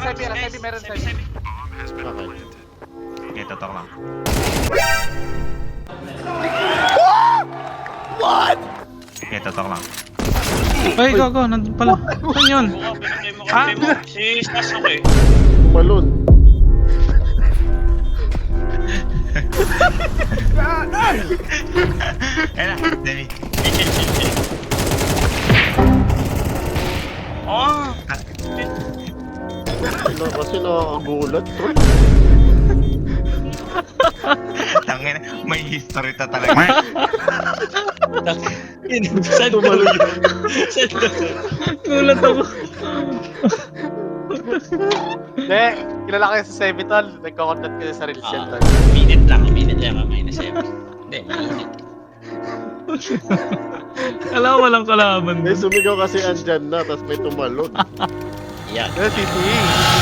Sebi, meron Sebi. Okay. Okay, totok lang. What? Okay, totok lang. Ay, gago, nandun pala. Saan yun? Pinatay mo. Si Sasuke. Tumalon. Ayan na, Demi. Oh! Kasi nakakagulat. Tol. Tangina, may history ta talaga. Saan Tumalon. Saan Gulat ako. Hindi, kilala kayo sa Sebi tol. Nagko-content kayo sa reels yan tol. Minute lang mamay na siya. Hindi, minute. Alam mo walang kalaban May dun. sumigaw kasi andyan na, tapos may tumalon. Yan. Yung CTE.